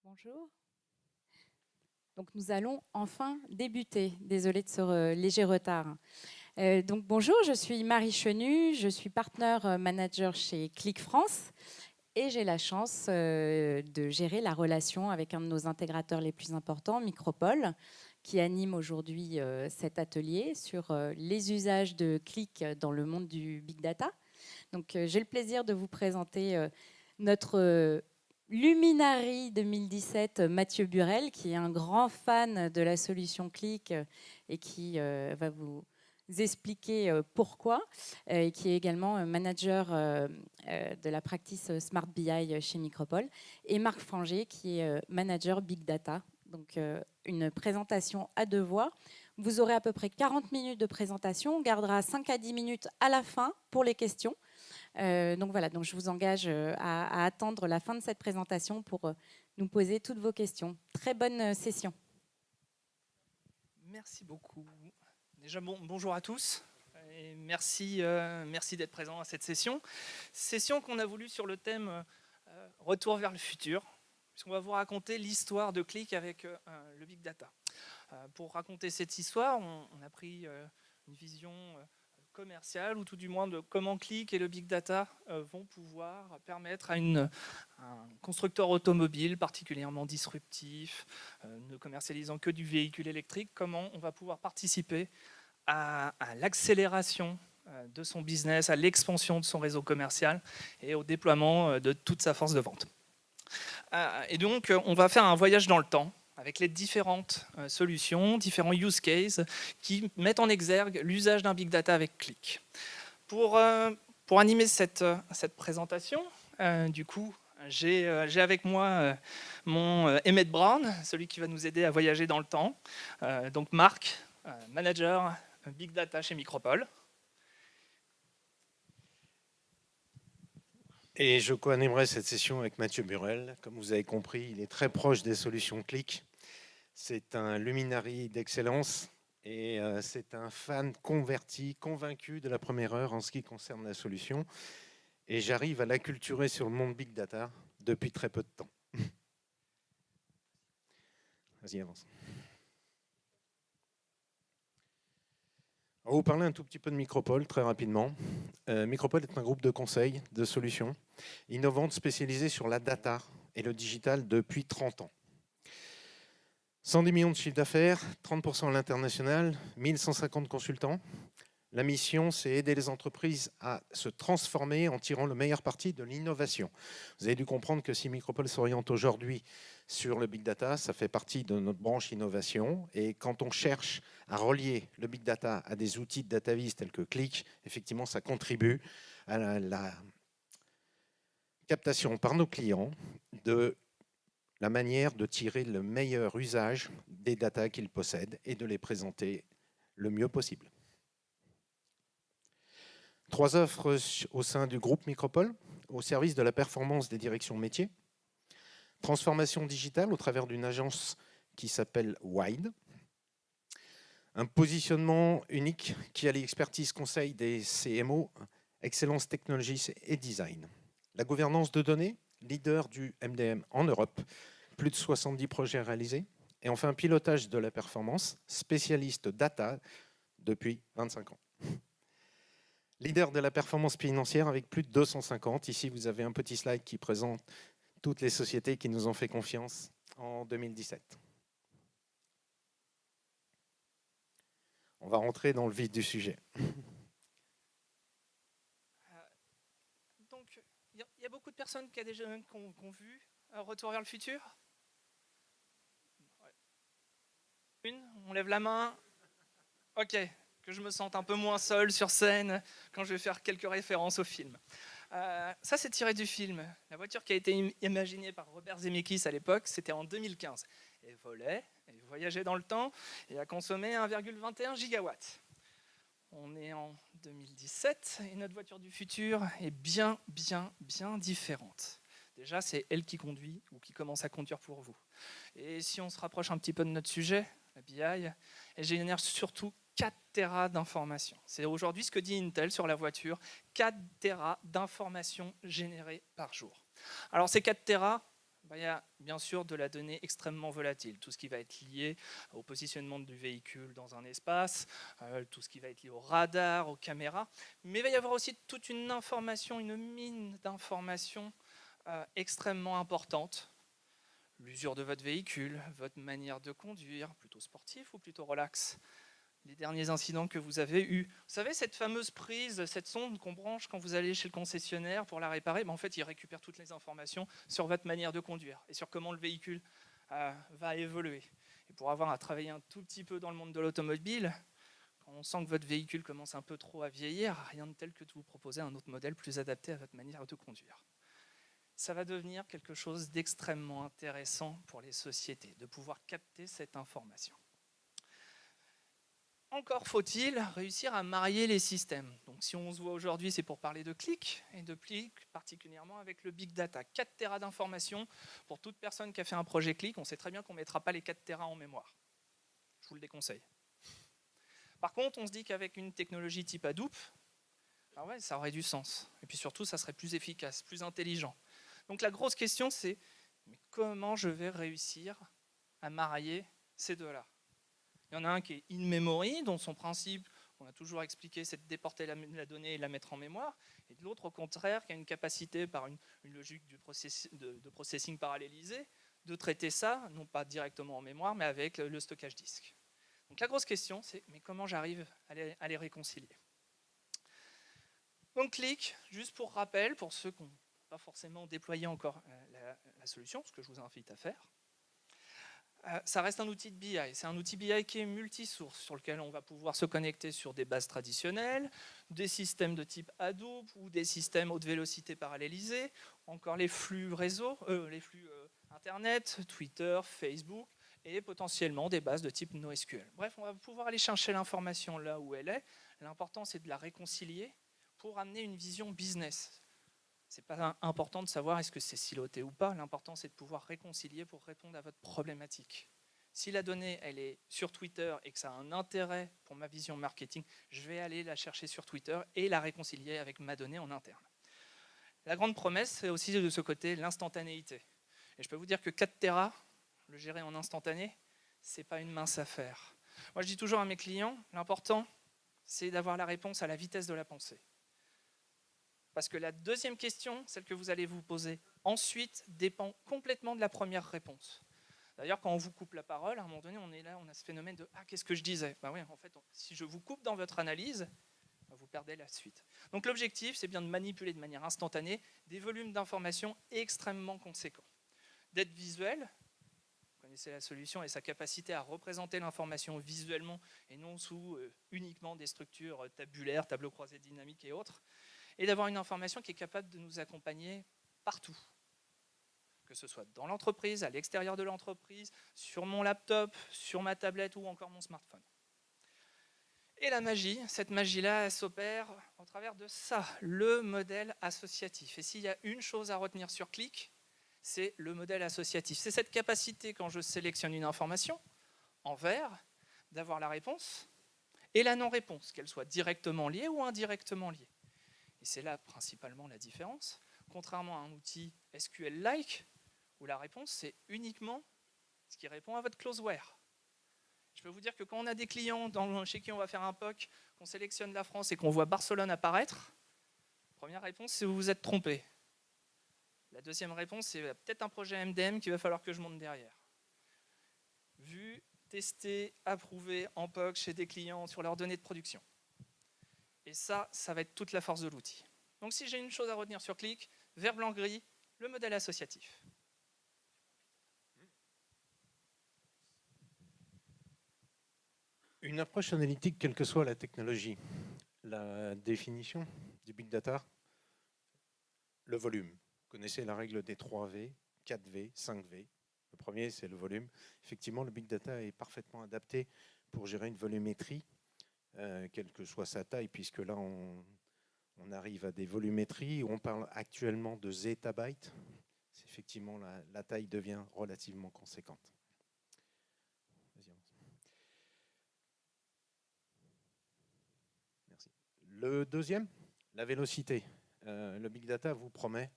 Bonjour. Donc nous allons enfin débuter. Désolée de ce léger retard. Donc bonjour, je suis Marie Chenu, je suis partner manager chez Click France et j'ai la chance de gérer la relation avec un de nos intégrateurs les plus importants, Micropole, qui anime aujourd'hui cet atelier sur les usages de Click dans le monde du big data. Donc j'ai le plaisir de vous présenter notre Luminary 2017, Mathieu Burel, qui est un grand fan de la solution Click et qui va vous expliquer pourquoi, et qui est également manager de la practice Smart BI chez Micropole, et Marc Franger, qui est manager Big Data. Donc une présentation à deux voix. Vous aurez à peu près 40 minutes de présentation, on gardera 5 à 10 minutes à la fin pour les questions. Donc voilà, donc je vous engage à attendre la fin de cette présentation pour nous poser toutes vos questions. Très bonne session. Merci beaucoup. Déjà, bonjour à tous. Et merci d'être présent à cette session. Session qu'on a voulu sur le thème Retour vers le futur, puisqu'on va vous raconter l'histoire de Click avec le Big Data. Pour raconter cette histoire, on a pris une vision commerciale, ou tout du moins de comment Click et le Big Data vont pouvoir permettre à un constructeur automobile particulièrement disruptif, ne commercialisant que du véhicule électrique, comment on va pouvoir participer à l'accélération de son business, à l'expansion de son réseau commercial et au déploiement de toute sa force de vente. Et donc, on va faire un voyage dans le temps avec les différentes solutions, différents use cases qui mettent en exergue l'usage d'un big data avec Click. Pour animer cette présentation, du coup, j'ai avec moi mon Emmett Brown, celui qui va nous aider à voyager dans le temps. Donc Marc, manager Big Data chez Micropole. Et je co-animerai cette session avec Mathieu Burel. Comme vous avez compris, il est très proche des solutions Click. C'est un luminari d'excellence et c'est un fan converti, convaincu de la première heure en ce qui concerne la solution. Et j'arrive à l'acculturer sur le monde Big Data depuis très peu de temps. Vas-y, avance. On va vous parler un tout petit peu de Micropole, très rapidement. Micropole est un groupe de conseil, de solutions innovantes spécialisées sur la data et le digital depuis 30 ans. 110 millions de chiffre d'affaires, 30% à l'international, 1150 consultants. La mission, c'est aider les entreprises à se transformer en tirant le meilleur parti de l'innovation. Vous avez dû comprendre que si Micropole s'oriente aujourd'hui sur le big data, ça fait partie de notre branche innovation. Et quand on cherche à relier le big data à des outils de data vis tels que Click, effectivement, ça contribue à la captation par nos clients de la manière de tirer le meilleur usage des datas qu'ils possèdent et de les présenter le mieux possible. 3 offres au sein du groupe Micropole, au service de la performance des directions métiers. Transformation digitale au travers d'une agence qui s'appelle Wide. Un positionnement unique qui a l'expertise conseil des CMO, excellence technologie et design. La gouvernance de données, leader du MDM en Europe, plus de 70 projets réalisés. Et enfin, un pilotage de la performance, spécialiste data depuis 25 ans. Leader de la performance financière avec plus de 250. Ici, vous avez un petit slide qui présente toutes les sociétés qui nous ont fait confiance en 2017. On va rentrer dans le vif du sujet. Donc, il y a beaucoup de personnes qui ont vu Retour vers le futur. Une, on lève la main. Ok, que je me sente un peu moins seul sur scène quand je vais faire quelques références au film. Ça, c'est tiré du film. La voiture qui a été imaginée par Robert Zemeckis à l'époque, c'était en 2015. Elle volait, elle voyageait dans le temps et a consommé 1,21 gigawatts. On est en 2017 et notre voiture du futur est bien différente. Déjà, c'est elle qui conduit ou qui commence à conduire pour vous. Et si on se rapproche un petit peu de notre sujet, la BI, elle génère surtout 4 Tera d'informations. C'est aujourd'hui ce que dit Intel sur la voiture, 4 Tera d'informations générées par jour. Alors ces 4 Tera, Il y a bien sûr de la donnée extrêmement volatile, tout ce qui va être lié au positionnement du véhicule dans un espace, tout ce qui va être lié au radar, aux caméras, mais il va y avoir aussi toute une information, une mine d'informations extrêmement importante. L'usure de votre véhicule, votre manière de conduire, plutôt sportif ou plutôt relax, les derniers incidents que vous avez eus. Vous savez, cette fameuse prise, cette sonde qu'on branche quand vous allez chez le concessionnaire pour la réparer, en fait, il récupère toutes les informations sur votre manière de conduire et sur comment le véhicule va évoluer. Et pour avoir à travailler un tout petit peu dans le monde de l'automobile, quand on sent que votre véhicule commence un peu trop à vieillir, rien de tel que de vous proposer un autre modèle plus adapté à votre manière de conduire. Ça va devenir quelque chose d'extrêmement intéressant pour les sociétés, de pouvoir capter cette information. Encore faut-il réussir à marier les systèmes. Donc si on se voit aujourd'hui, c'est pour parler de clic, et de clic particulièrement avec le big data. 4 Tera d'informations pour toute personne qui a fait un projet clic. On sait très bien qu'on ne mettra pas les 4 Tera en mémoire. Je vous le déconseille. Par contre, on se dit qu'avec une technologie type Hadoop, ah ouais, ça aurait du sens. Et puis surtout, ça serait plus efficace, plus intelligent. Donc la grosse question, c'est mais comment je vais réussir à marier ces deux-là? Il y en a un qui est in-memory, dont son principe, on a toujours expliqué, c'est de déporter la donnée et la mettre en mémoire. Et de l'autre, au contraire, qui a une capacité par une logique de processing parallélisé, de traiter ça, non pas directement en mémoire, mais avec le stockage disque. Donc la grosse question, c'est mais comment j'arrive à les réconcilier? Donc clic, juste pour rappel, pour ceux qui n'ont pas forcément déployé encore la solution, ce que je vous invite à faire. Ça reste un outil de BI. C'est un outil BI qui est multisource, sur lequel on va pouvoir se connecter sur des bases traditionnelles, des systèmes de type Hadoop ou des systèmes haute vélocité parallélisés, encore les flux réseau, les flux Internet, Twitter, Facebook, et potentiellement des bases de type NoSQL. Bref, on va pouvoir aller chercher l'information là où elle est. L'important, c'est de la réconcilier pour amener une vision business. Ce n'est pas important de savoir est-ce que c'est siloté ou pas. L'important, c'est de pouvoir réconcilier pour répondre à votre problématique. Si la donnée elle est sur Twitter et que ça a un intérêt pour ma vision marketing, je vais aller la chercher sur Twitter et la réconcilier avec ma donnée en interne. La grande promesse, c'est aussi de ce côté l'instantanéité. Et je peux vous dire que 4 Tera, le gérer en instantané, ce n'est pas une mince affaire. Moi, je dis toujours à mes clients, l'important, c'est d'avoir la réponse à la vitesse de la pensée. Parce que la deuxième question, celle que vous allez vous poser ensuite, dépend complètement de la première réponse. D'ailleurs, quand on vous coupe la parole, à un moment donné, on est là, on a ce phénomène de « Ah, qu'est-ce que je disais ?» Ben oui, en fait, si je vous coupe dans votre analyse, vous perdez la suite. Donc l'objectif, c'est bien de manipuler de manière instantanée des volumes d'informations extrêmement conséquents. D'être visuel, vous connaissez la solution et sa capacité à représenter l'information visuellement et non sous uniquement des structures tabulaires, tableaux croisés dynamiques et autres, et d'avoir une information qui est capable de nous accompagner partout. Que ce soit dans l'entreprise, à l'extérieur de l'entreprise, sur mon laptop, sur ma tablette ou encore mon smartphone. Et la magie, cette magie-là, elle s'opère au travers de ça, le modèle associatif. Et s'il y a une chose à retenir sur Click, c'est le modèle associatif. C'est cette capacité, quand je sélectionne une information, en vert, d'avoir la réponse et la non-réponse, qu'elle soit directement liée ou indirectement liée. Et c'est là principalement la différence. Contrairement à un outil SQL-like, où la réponse, c'est uniquement ce qui répond à votre clause-where. Je peux vous dire que quand on a des clients chez qui on va faire un POC, qu'on sélectionne la France et qu'on voit Barcelone apparaître, première réponse, c'est vous vous êtes trompé. La deuxième réponse, c'est peut-être un projet MDM qu'il va falloir que je monte derrière. Vu, testé, approuvé en POC chez des clients sur leurs données de production. Et ça va être toute la force de l'outil. Donc si j'ai une chose à retenir sur Click, vert, blanc, gris, le modèle associatif. Une approche analytique, quelle que soit la technologie. La définition du big data, le volume. Vous connaissez la règle des 3V, 4V, 5V. Le premier, c'est le volume. Effectivement, le big data est parfaitement adapté pour gérer une volumétrie, quelle que soit sa taille, puisque là, on arrive à des volumétries où on parle actuellement de zétabytes. Effectivement, la taille devient relativement conséquente. Merci. Le deuxième, la vélocité. Le big data vous promet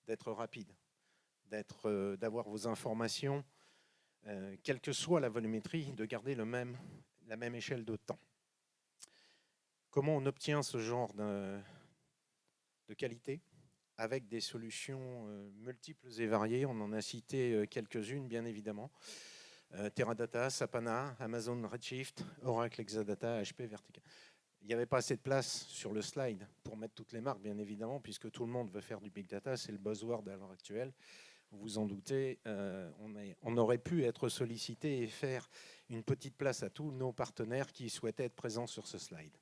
d'être rapide, d'avoir vos informations, quelle que soit la volumétrie, de garder la même échelle de temps. Comment on obtient ce genre de qualité? Avec des solutions multiples et variées. On en a cité quelques-unes, bien évidemment. Teradata, Sapana, Amazon Redshift, Oracle Exadata, HP Vertica. Il n'y avait pas assez de place sur le slide pour mettre toutes les marques, bien évidemment, puisque tout le monde veut faire du big data, c'est le buzzword à l'heure actuelle. Vous vous en doutez, on aurait pu être sollicité et faire une petite place à tous nos partenaires qui souhaitaient être présents sur ce slide.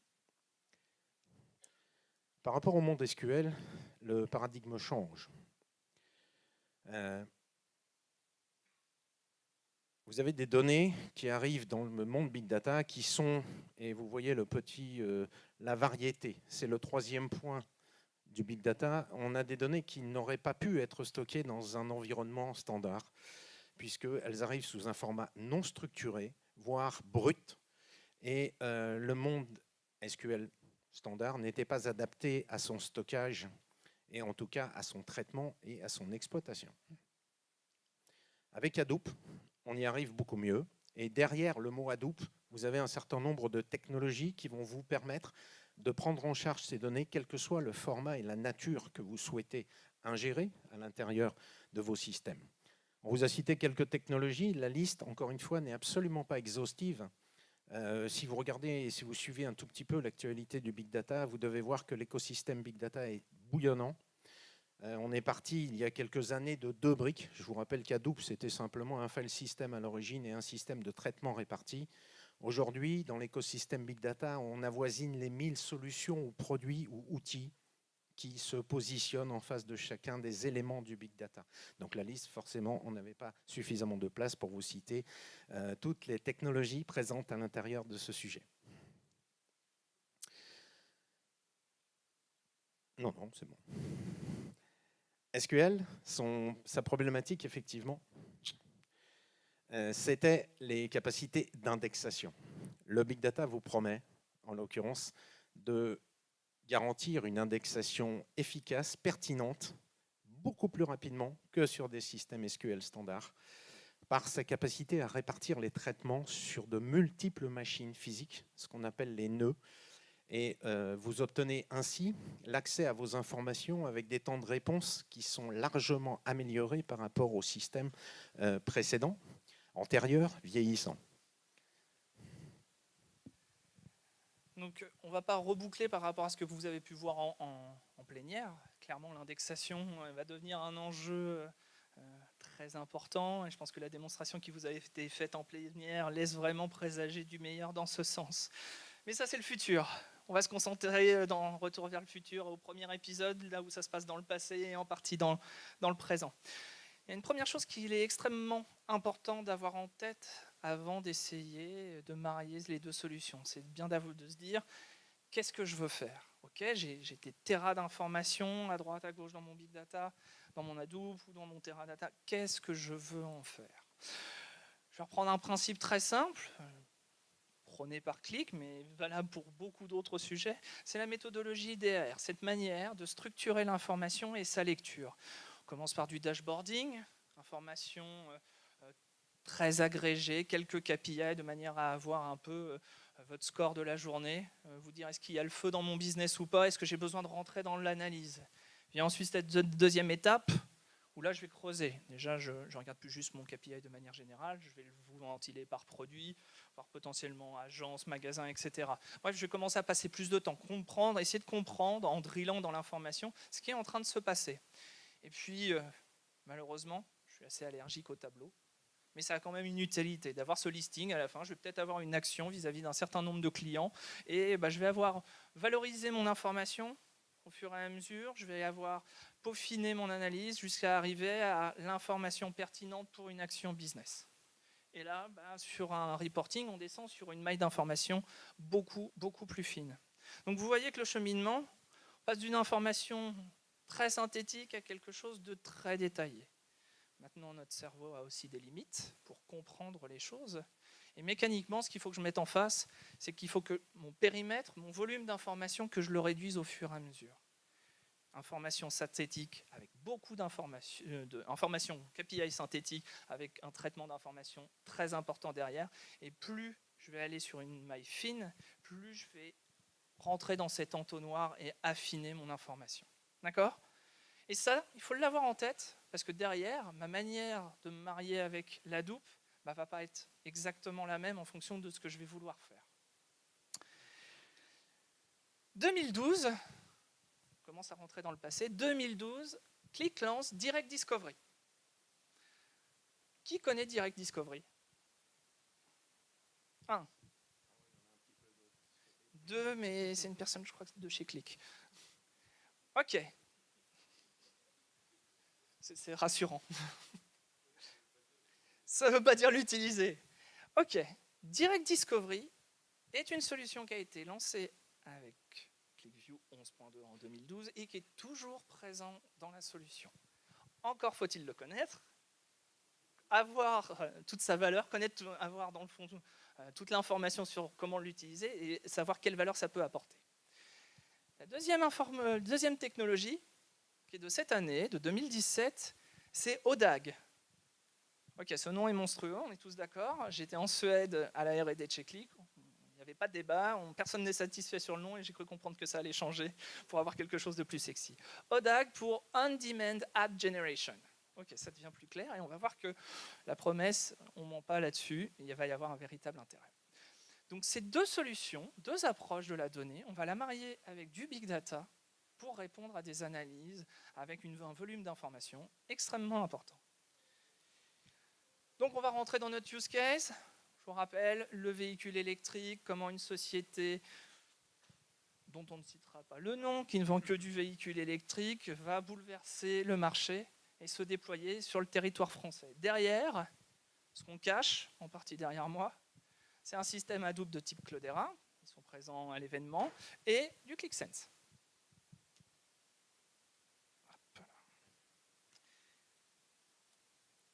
Par rapport au monde SQL, le paradigme change. Vous avez des données qui arrivent dans le monde Big Data qui sont, et vous voyez la variété, c'est le troisième point du Big Data. On a des données qui n'auraient pas pu être stockées dans un environnement standard, puisqu'elles arrivent sous un format non structuré, voire brut, et le monde SQL standard n'était pas adapté à son stockage, et en tout cas à son traitement et à son exploitation. Avec Hadoop, on y arrive beaucoup mieux. Et derrière le mot Hadoop, vous avez un certain nombre de technologies qui vont vous permettre de prendre en charge ces données, quel que soit le format et la nature que vous souhaitez ingérer à l'intérieur de vos systèmes. On vous a cité quelques technologies. La liste, encore une fois, n'est absolument pas exhaustive. Si vous regardez et si vous suivez un tout petit peu l'actualité du Big Data, vous devez voir que l'écosystème Big Data est bouillonnant. On est parti il y a quelques années de 2 briques. Je vous rappelle qu'Hadoop, c'était simplement un file system à l'origine et un système de traitement réparti. Aujourd'hui, dans l'écosystème Big Data, on avoisine les 1000 solutions ou produits ou outils qui se positionnent en face de chacun des éléments du Big Data. Donc la liste, forcément, on n'avait pas suffisamment de place pour vous citer toutes les technologies présentes à l'intérieur de ce sujet. Non, c'est bon. SQL, sa problématique, effectivement, c'était les capacités d'indexation. Le Big Data vous promet, en l'occurrence, de garantir une indexation efficace, pertinente, beaucoup plus rapidement que sur des systèmes SQL standards, par sa capacité à répartir les traitements sur de multiples machines physiques, ce qu'on appelle les nœuds, et vous obtenez ainsi l'accès à vos informations avec des temps de réponse qui sont largement améliorés par rapport au système précédent, antérieur, vieillissant. Donc on ne va pas reboucler par rapport à ce que vous avez pu voir en plénière. Clairement, l'indexation va devenir un enjeu très important, et je pense que la démonstration qui vous a été faite en plénière laisse vraiment présager du meilleur dans ce sens. Mais ça, c'est le futur. On va se concentrer dans Retour vers le futur, au premier épisode, là où ça se passe dans le passé et en partie dans le présent. Il y a une première chose qu'il est extrêmement important d'avoir en tête avant d'essayer de marier les deux solutions. C'est bien de se dire, qu'est-ce que je veux faire? Okay, j'ai des terras d'informations à droite, à gauche dans mon Big Data, dans mon Hadoop ou dans mon Teradata. Qu'est-ce que je veux en faire? Je vais reprendre un principe très simple, prôné par Qlik, mais valable pour beaucoup d'autres sujets, c'est la méthodologie DAR, cette manière de structurer l'information et sa lecture. On commence par du dashboarding, information très agrégée, quelques KPI de manière à avoir un peu votre score de la journée, vous dire est-ce qu'il y a le feu dans mon business ou pas, est-ce que j'ai besoin de rentrer dans l'analyse. Vient ensuite cette deuxième étape, où là je vais creuser. Déjà je ne regarde plus juste mon KPI de manière générale, je vais vous ventiler par produit, par potentiellement agence, magasin, etc. Bref, je vais commencer à passer plus de temps, essayer de comprendre en drillant dans l'information ce qui est en train de se passer. Et puis, malheureusement, je suis assez allergique au tableau, mais ça a quand même une utilité d'avoir ce listing à la fin. Je vais peut-être avoir une action vis-à-vis d'un certain nombre de clients et je vais avoir valorisé mon information au fur et à mesure, je vais avoir peaufiné mon analyse jusqu'à arriver à l'information pertinente pour une action business. Et là, sur un reporting, on descend sur une maille d'information beaucoup, beaucoup plus fine. Donc vous voyez que le cheminement passe d'une information très synthétique à quelque chose de très détaillé. Maintenant, notre cerveau a aussi des limites pour comprendre les choses. Et mécaniquement, ce qu'il faut que je mette en face, c'est qu'il faut que mon périmètre, mon volume d'information, que je le réduise au fur et à mesure. information synthétique avec beaucoup d'informations, KPI synthétique avec un traitement d'informations très important derrière. Et plus je vais aller sur une maille fine, plus je vais rentrer dans cet entonnoir et affiner mon information. D'accord ? Et ça, il faut l'avoir en tête, parce que derrière, ma manière de me marier avec l'Hadoop ne va pas être exactement la même en fonction de ce que je vais vouloir faire. 2012, on commence à rentrer dans le passé, 2012, Qlik lance Direct Discovery. Qui connaît Direct Discovery ? 1. 2, mais c'est une personne, je crois, de chez Qlik. Ok. C'est rassurant. Ça ne veut pas dire l'utiliser. Ok. Direct Discovery est une solution qui a été lancée avec QlikView 11.2 en 2012 et qui est toujours présent dans la solution. Encore faut-il le connaître, avoir toute sa valeur, avoir dans le fond toute l'information sur comment l'utiliser et savoir quelle valeur ça peut apporter. La deuxième technologie, qui est de cette année, de 2017, c'est ODAG. Ok, ce nom est monstrueux, on est tous d'accord. J'étais en Suède à la R&D de chez Qlik. Il n'y avait pas de débat, personne n'est satisfait sur le nom et j'ai cru comprendre que ça allait changer pour avoir quelque chose de plus sexy. ODAG pour On-Demand Ad Generation. Ok, ça devient plus clair et on va voir que la promesse, on ne ment pas là-dessus, il va y avoir un véritable intérêt. Donc ces deux solutions, deux approches de la donnée, on va la marier avec du big data pour répondre à des analyses avec un volume d'informations extrêmement important. Donc on va rentrer dans notre use case. Je vous rappelle, le véhicule électrique, comment une société dont on ne citera pas le nom, qui ne vend que du véhicule électrique, va bouleverser le marché et se déployer sur le territoire français. Derrière, ce qu'on cache, en partie derrière moi, c'est un système Hadoop de type Cloudera, ils sont présents à l'événement, et du QlikSense.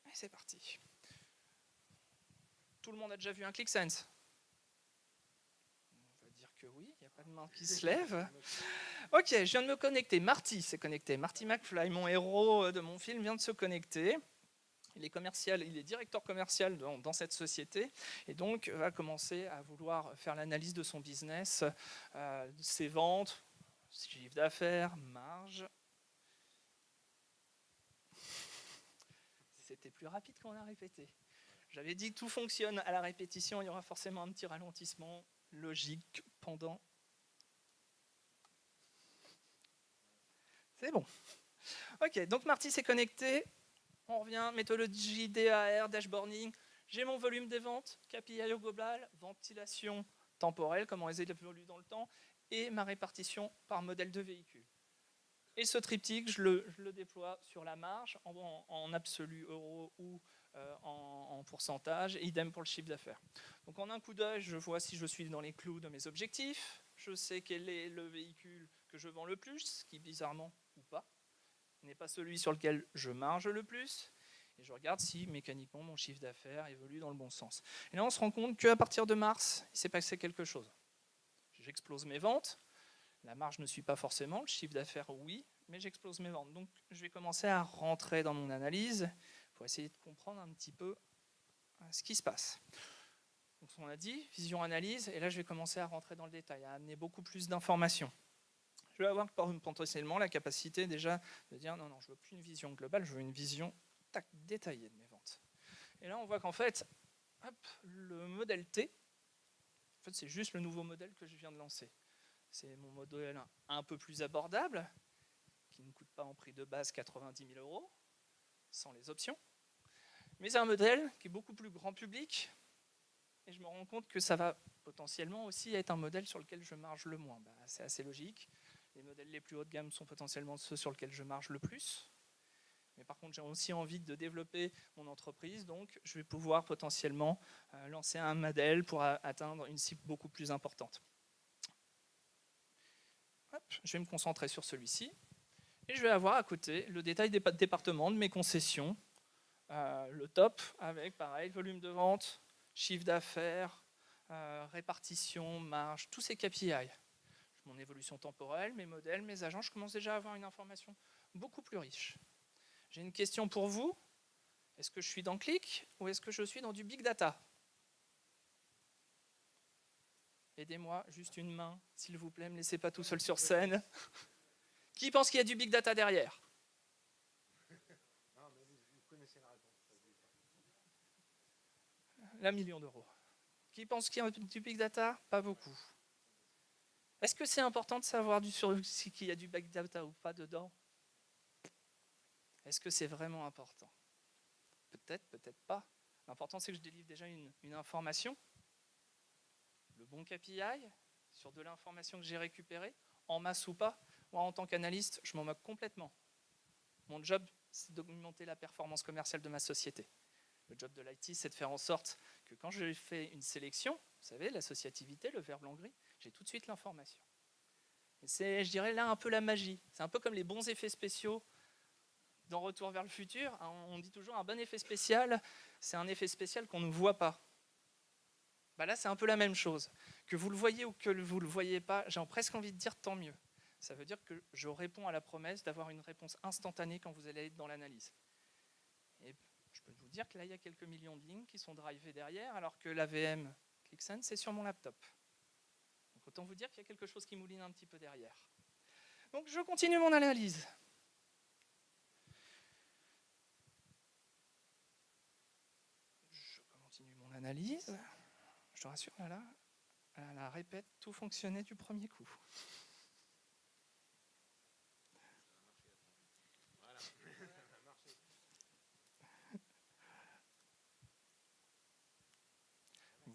Et c'est parti. Tout le monde a déjà vu un QlikSense ? On va dire que oui, il n'y a pas de main qui se lève. Ok, je viens de me connecter. Marty s'est connecté. Marty McFly, mon héros de mon film, vient de se connecter. Il est directeur commercial dans cette société et donc va commencer à vouloir faire l'analyse de son business, ses ventes, chiffre d'affaires, marge. C'était plus rapide qu'on a répété. J'avais dit que tout fonctionne à la répétition, il y aura forcément un petit ralentissement logique pendant. C'est bon. Ok, donc Marty s'est connecté. On revient, méthodologie DAR, dashboarding. J'ai mon volume des ventes, KPI au global, ventilation temporelle, comment elles évoluent dans le temps, et ma répartition par modèle de véhicule. Et ce triptyque, je le déploie sur la marge, en absolu euros ou en pourcentage, et idem pour le chiffre d'affaires. Donc en un coup d'œil, je vois si je suis dans les clous de mes objectifs, je sais quel est le véhicule que je vends le plus, ce qui bizarrement ou pas n'est pas celui sur lequel je marge le plus, et je regarde si mécaniquement mon chiffre d'affaires évolue dans le bon sens. Et là on se rend compte qu'à partir de mars, il s'est passé quelque chose. J'explose mes ventes, la marge ne suit pas forcément, le chiffre d'affaires oui, mais j'explose mes ventes. Donc je vais commencer à rentrer dans mon analyse pour essayer de comprendre un petit peu ce qui se passe. Donc on a dit, vision analyse, et là je vais commencer à rentrer dans le détail, à amener beaucoup plus d'informations. Je vais avoir potentiellement la capacité déjà de dire non, je ne veux plus une vision globale, je veux une vision détaillée de mes ventes. Et là, on voit qu'en fait, le modèle T, en fait, c'est juste le nouveau modèle que je viens de lancer. C'est mon modèle un peu plus abordable, qui ne coûte pas en prix de base 90 000 €, sans les options. Mais c'est un modèle qui est beaucoup plus grand public, et je me rends compte que ça va potentiellement aussi être un modèle sur lequel je marge le moins. C'est assez logique. Les modèles les plus haut de gamme sont potentiellement ceux sur lesquels je marge le plus. Mais par contre, j'ai aussi envie de développer mon entreprise, donc je vais pouvoir potentiellement lancer un modèle pour atteindre une cible beaucoup plus importante. Hop, je vais me concentrer sur celui-ci. Et je vais avoir à côté le détail des départements de mes concessions. Le top avec, pareil, volume de vente, chiffre d'affaires, répartition, marge, tous ces KPI. mon évolution temporelle, mes modèles, mes agents, je commence déjà à avoir une information beaucoup plus riche. J'ai une question pour vous. Est-ce que je suis dans Qlik ou est-ce que je suis dans du big data? Aidez-moi, juste une main, s'il vous plaît, ne me laissez pas tout seul sur scène. Qui pense qu'il y a du big data derrière? $1 million. Qui pense qu'il y a du big data? Pas beaucoup. Est-ce que c'est important de savoir qu'il y a du big data ou pas dedans? Est-ce que c'est vraiment important? Peut-être, peut-être pas. L'important, c'est que je délivre déjà une information, le bon KPI, sur de l'information que j'ai récupérée, en masse ou pas. Moi, en tant qu'analyste, je m'en moque complètement. Mon job, c'est d'augmenter la performance commerciale de ma société. Le job de l'IT, c'est de faire en sorte que quand je fais une sélection, vous savez, l'associativité, le vert blanc-gris, j'ai tout de suite l'information. Et c'est, je dirais, là un peu la magie. C'est un peu comme les bons effets spéciaux dans Retour vers le futur. On dit toujours un bon effet spécial, c'est un effet spécial qu'on ne voit pas. Bah là, c'est un peu la même chose. Que vous le voyez ou que vous ne le voyez pas, j'ai presque envie de dire tant mieux. Ça veut dire que je réponds à la promesse d'avoir une réponse instantanée quand vous allez être dans l'analyse. Et je peux vous dire que là, il y a quelques millions de lignes qui sont drivées derrière, alors que l'AVM ClickSense, c'est sur mon laptop. Donc autant vous dire qu'il y a quelque chose qui mouline un petit peu derrière. Donc je continue mon analyse. Je continue mon analyse. Je te rassure, là, répète, tout fonctionnait du premier coup.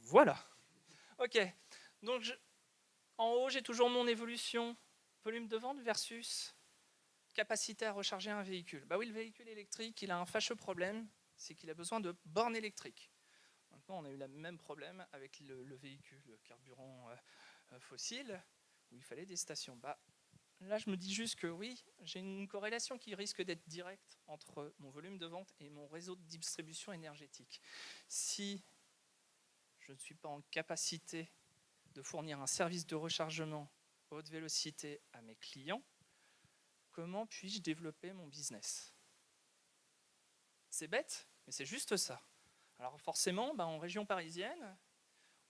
Voilà. Ok. Donc, en haut, j'ai toujours mon évolution. Volume de vente versus capacité à recharger un véhicule. Bah oui, le véhicule électrique, il a un fâcheux problème, c'est qu'il a besoin de bornes électriques. Maintenant, on a eu le même problème avec le véhicule carburant fossile, où il fallait des stations. Bah, là, je me dis juste que oui, j'ai une corrélation qui risque d'être directe entre mon volume de vente et mon réseau de distribution énergétique. Si je ne suis pas en capacité de fournir un service de rechargement haute vélocité à mes clients, comment puis-je développer mon business? C'est bête, mais c'est juste ça. Alors forcément, en région parisienne,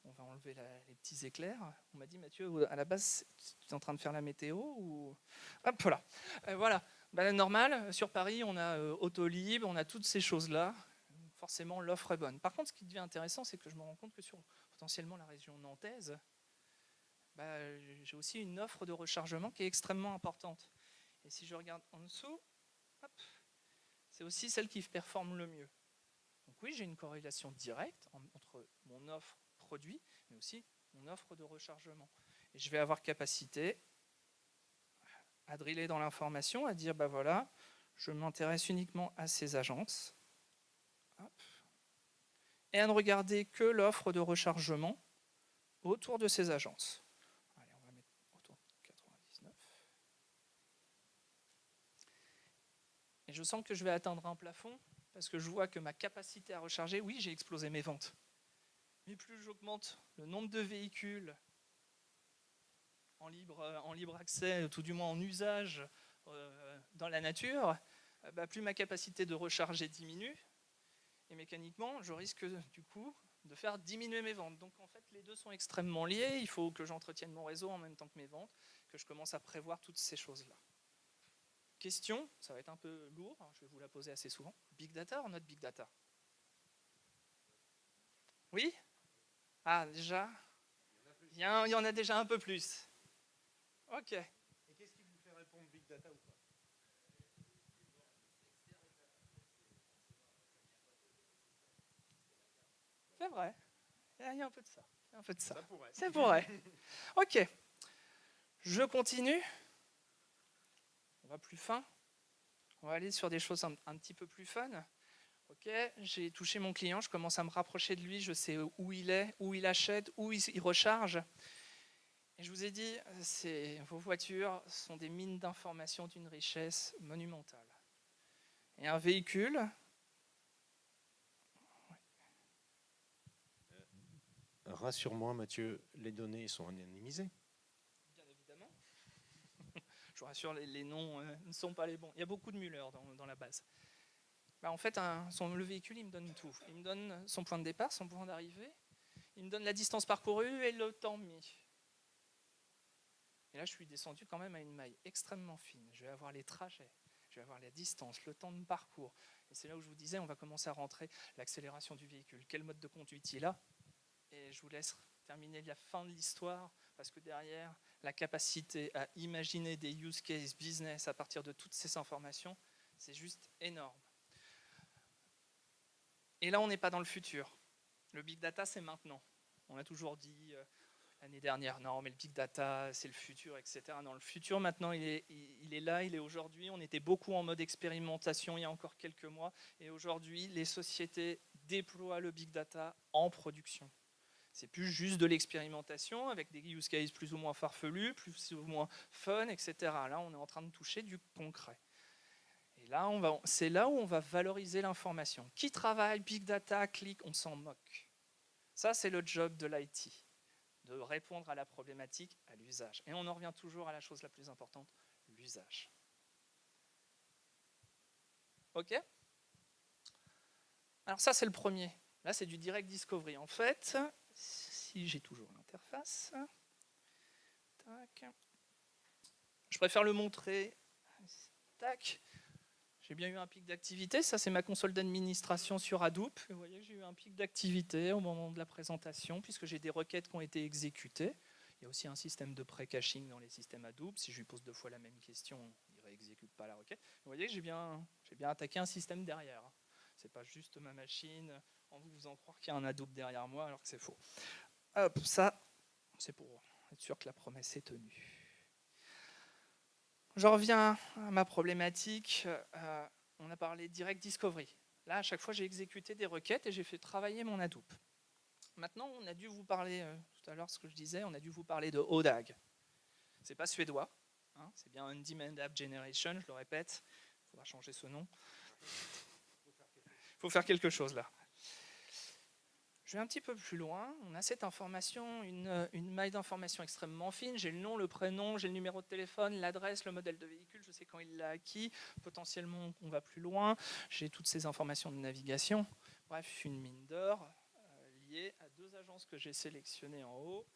on va enlever les petits éclairs. On m'a dit, Mathieu, à la base, tu es en train de faire la météo ou... Hop là. Voilà. Normal, sur Paris, on a Autolib, on a toutes ces choses-là. Forcément, l'offre est bonne. Par contre, ce qui devient intéressant, c'est que je me rends compte que sur potentiellement la région nantaise, j'ai aussi une offre de rechargement qui est extrêmement importante. Et si je regarde en dessous, hop, c'est aussi celle qui performe le mieux. Donc oui, j'ai une corrélation directe entre mon offre produit, mais aussi mon offre de rechargement. Et je vais avoir capacité à driller dans l'information, à dire, voilà, je m'intéresse uniquement à ces agences, hop, et à ne regarder que l'offre de rechargement autour de ces agences. Allez, on va mettre autour de 99. Et je sens que je vais atteindre un plafond, parce que je vois que ma capacité à recharger, oui, j'ai explosé mes ventes. Mais plus j'augmente le nombre de véhicules en libre accès, tout du moins en usage dans la nature, plus ma capacité de recharger diminue. Et mécaniquement, je risque du coup de faire diminuer mes ventes. Donc en fait, les deux sont extrêmement liés. Il faut que j'entretienne mon réseau en même temps que mes ventes, que je commence à prévoir toutes ces choses-là. Question, ça va être un peu lourd, je vais vous la poser assez souvent. Big data ou not big data? Oui? Ah, déjà? Il y en a déjà un peu plus. Ok. Et qu'est-ce qui vous fait répondre big data ou pas? C'est vrai. Il y a un peu de ça. Ça pourrait. Ça pourrait. Ok. Je continue. On va plus fin. On va aller sur des choses un petit peu plus fun. Ok, j'ai touché mon client, je commence à me rapprocher de lui, je sais où il est, où il achète, où il recharge. Et je vous ai dit, vos voitures sont des mines d'informations d'une richesse monumentale. Et un véhicule... Rassure-moi, Mathieu, les données sont anonymisées. Bien évidemment. Je vous rassure, les noms ne sont pas les bons. Il y a beaucoup de Muller dans la base. En fait, le véhicule, il me donne tout. Il me donne son point de départ, son point d'arrivée. Il me donne la distance parcourue et le temps mis. Et là, je suis descendu quand même à une maille extrêmement fine. Je vais avoir les trajets, je vais avoir la distance, le temps de parcours. Et c'est là où je vous disais, on va commencer à rentrer l'accélération du véhicule. Quel mode de conduite il a? Et je vous laisse terminer la fin de l'histoire, parce que derrière, la capacité à imaginer des use cases business à partir de toutes ces informations, c'est juste énorme. Et là, on n'est pas dans le futur. Le big data, c'est maintenant. On a toujours dit l'année dernière, non, mais le big data, c'est le futur, etc. Non, le futur, maintenant, il est là, il est aujourd'hui. On était beaucoup en mode expérimentation il y a encore quelques mois. Et aujourd'hui, les sociétés déploient le big data en production. C'est plus juste de l'expérimentation avec des use cases plus ou moins farfelus, plus ou moins fun, etc. Là, on est en train de toucher du concret. Et là, c'est là où on va valoriser l'information. Qui travaille, big data, click, on s'en moque. Ça, c'est le job de l'IT, de répondre à la problématique, à l'usage. Et on en revient toujours à la chose la plus importante, l'usage. OK? Alors ça, c'est le premier. Là, c'est du direct discovery. En fait, si j'ai toujours l'interface, tac, je préfère le montrer. Tac. J'ai bien eu un pic d'activité. Ça, c'est ma console d'administration sur Hadoop. Vous voyez que j'ai eu un pic d'activité au moment de la présentation, puisque j'ai des requêtes qui ont été exécutées. Il y a aussi un système de pré-caching dans les systèmes Hadoop. Si je lui pose 2 fois la même question, il ne réexécute pas la requête. Vous voyez que j'ai bien attaqué un système derrière. Ce n'est pas juste ma machine en vous faisant croire qu'il y a un Hadoop derrière moi, alors que c'est faux. Hop, ça, c'est pour être sûr que la promesse est tenue. Je reviens à ma problématique. On a parlé de direct discovery. Là, à chaque fois, j'ai exécuté des requêtes et j'ai fait travailler mon Hadoop. Maintenant, on a dû vous parler, tout à l'heure, ce que je disais, on a dû vous parler de ODAG. C'est pas suédois, hein, c'est bien On-Demand App Generation, je le répète. Il faudra changer ce nom. Il faut faire quelque chose là. Je vais un petit peu plus loin. On a cette information, une maille d'information extrêmement fine. J'ai le nom, le prénom, j'ai le numéro de téléphone, l'adresse, le modèle de véhicule. Je sais quand il l'a acquis. Potentiellement, on va plus loin. J'ai toutes ces informations de navigation. Bref, une mine d'or liée à 2 agences que j'ai sélectionnées en haut,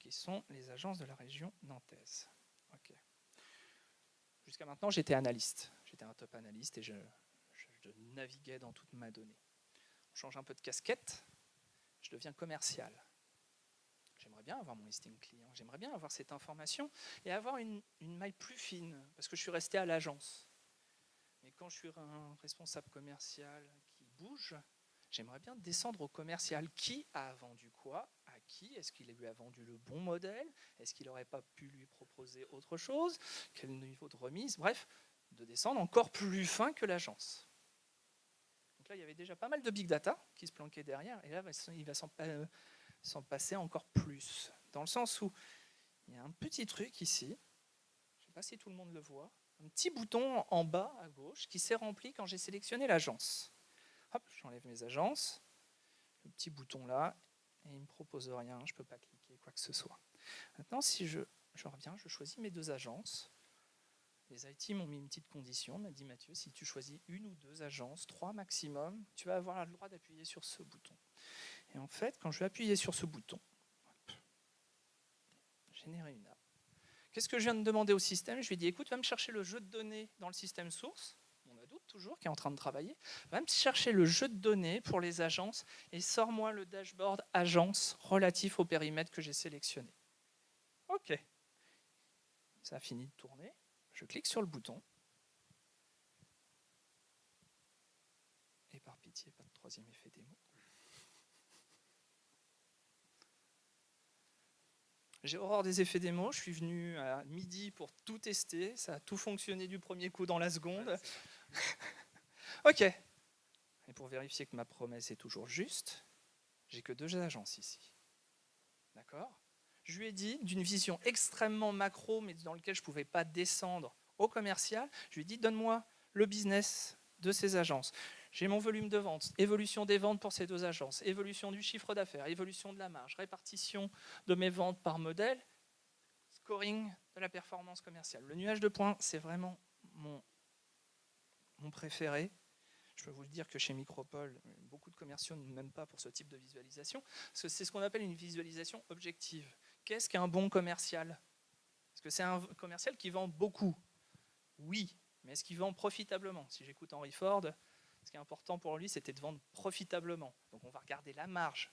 qui sont les agences de la région nantaise. Okay. Jusqu'à maintenant, j'étais analyste. J'étais un top analyste et je naviguais dans toute ma donnée. On change un peu de casquette. Je deviens commercial. J'aimerais bien avoir mon listing client, j'aimerais bien avoir cette information et avoir une maille plus fine, parce que je suis resté à l'agence. Mais quand je suis un responsable commercial qui bouge, j'aimerais bien descendre au commercial. Qui a vendu quoi? À qui? Est-ce qu'il lui a vendu le bon modèle? Est-ce qu'il n'aurait pas pu lui proposer autre chose? Quel niveau de remise? Bref, de descendre encore plus fin que l'agence. Donc là, il y avait déjà pas mal de big data qui se planquaient derrière, et là, il va s'en passer encore plus. Dans le sens où il y a un petit truc ici, je ne sais pas si tout le monde le voit, un petit bouton en bas à gauche qui s'est rempli quand j'ai sélectionné l'agence. Hop, j'enlève mes agences, le petit bouton là, et il ne me propose rien, je ne peux pas cliquer quoi que ce soit. Maintenant, si je reviens, je choisis mes 2 agences. Les IT m'ont mis une petite condition, m'a dit Mathieu, si tu choisis 1 ou 2 agences, 3 maximum, tu vas avoir le droit d'appuyer sur ce bouton. Et en fait, quand je vais appuyer sur ce bouton, hop, générer une app. Qu'est-ce que je viens de demander au système? Je lui ai dit, écoute, va me chercher le jeu de données dans le système source, mon Hadoop toujours, qui est en train de travailler, va me chercher le jeu de données pour les agences et sors-moi le dashboard agence relatif au périmètre que j'ai sélectionné. OK. Ça a fini de tourner. Je clique sur le bouton. Et par pitié, pas de 3e effet démo. J'ai horreur des effets démo. Je suis venu à midi pour tout tester. Ça a tout fonctionné du premier coup dans la seconde. OK. Et pour vérifier que ma promesse est toujours juste, j'ai que 2 agences ici. D'accord ? Je lui ai dit, d'une vision extrêmement macro, mais dans laquelle je ne pouvais pas descendre au commercial, je lui ai dit, donne-moi le business de ces agences. J'ai mon volume de vente, évolution des ventes pour ces 2 agences, évolution du chiffre d'affaires, évolution de la marge, répartition de mes ventes par modèle, scoring de la performance commerciale. Le nuage de points, c'est vraiment mon préféré. Je peux vous le dire que chez Micropole, beaucoup de commerciaux ne m'aiment pas pour ce type de visualisation, parce que c'est ce qu'on appelle une visualisation objective. Qu'est-ce qu'un bon commercial? Est-ce que c'est un commercial qui vend beaucoup? Oui, mais est-ce qu'il vend profitablement? Si j'écoute Henry Ford, ce qui est important pour lui, c'était de vendre profitablement. Donc on va regarder la marge.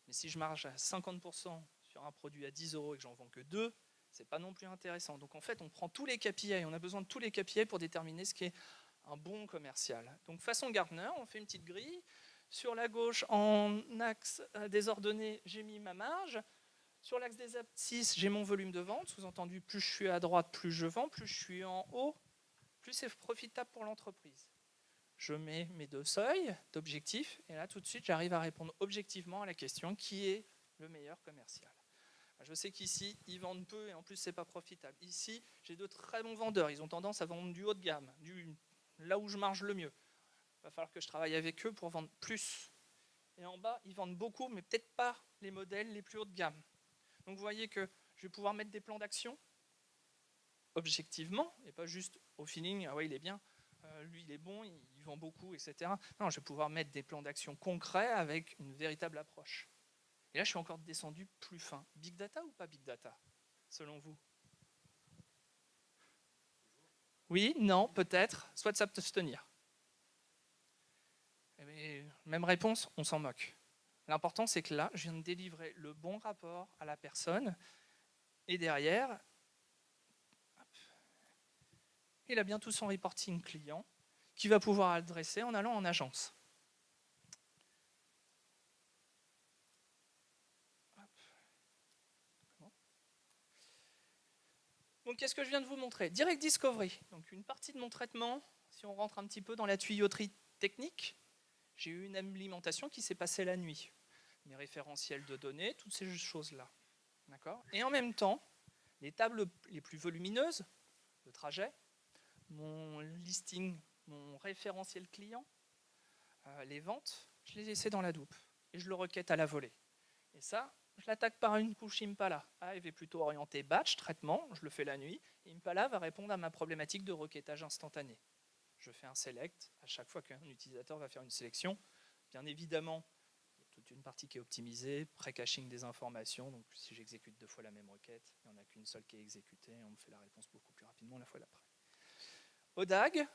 Mais si je marge à 50% sur un produit à 10 € et que j'en vends que 2, c'est pas non plus intéressant. Donc en fait, on prend tous les KPI, on a besoin de tous les KPI pour déterminer ce qui est un bon commercial. Donc façon Gartner, on fait une petite grille. Sur la gauche, en axe désordonné, j'ai mis ma marge. Sur l'axe des abscisses, j'ai mon volume de vente. Sous-entendu, plus je suis à droite, plus je vends. Plus je suis en haut, plus c'est profitable pour l'entreprise. Je mets mes deux seuils d'objectifs. Et là, tout de suite, j'arrive à répondre objectivement à la question qui est le meilleur commercial. Je sais qu'ici, ils vendent peu et en plus, ce n'est pas profitable. Ici, j'ai de très bons vendeurs. Ils ont tendance à vendre du haut de gamme, là où je marge le mieux. Il va falloir que je travaille avec eux pour vendre plus. Et en bas, ils vendent beaucoup, mais peut-être pas les modèles les plus haut de gamme. Donc vous voyez que je vais pouvoir mettre des plans d'action objectivement, et pas juste au feeling, ah ouais, il est bien, lui il est bon, il vend beaucoup, etc. Non, je vais pouvoir mettre des plans d'action concrets avec une véritable approche. Et là, je suis encore descendu plus fin. Big data ou pas big data, selon vous? Oui, non, peut-être, soit de s'abstenir. Même réponse, on s'en moque. L'important, c'est que là, je viens de délivrer le bon rapport à la personne, et derrière, il a bien tout son reporting client qu'il va pouvoir adresser en allant en agence. Donc, qu'est-ce que je viens de vous montrer? Direct Discovery. Donc, une partie de mon traitement, si on rentre un petit peu dans la tuyauterie technique, j'ai eu une alimentation qui s'est passée la nuit. Mes référentiels de données, toutes ces choses-là. D'accord? Et en même temps, les tables les plus volumineuses de trajet, mon listing, mon référentiel client, les ventes, je les laissais dans la doupe et je le requête à la volée. Et ça, je l'attaque par une couche Impala. Hive est plutôt orienté batch, traitement, je le fais la nuit, et Impala va répondre à ma problématique de requêtage instantané. Je fais un select, à chaque fois qu'un utilisateur va faire une sélection, bien évidemment, il y a toute une partie qui est optimisée, pré-caching des informations, donc si j'exécute 2 fois la même requête, il n'y en a qu'une seule qui est exécutée, et on me fait la réponse beaucoup plus rapidement la fois d'après. Au DAG,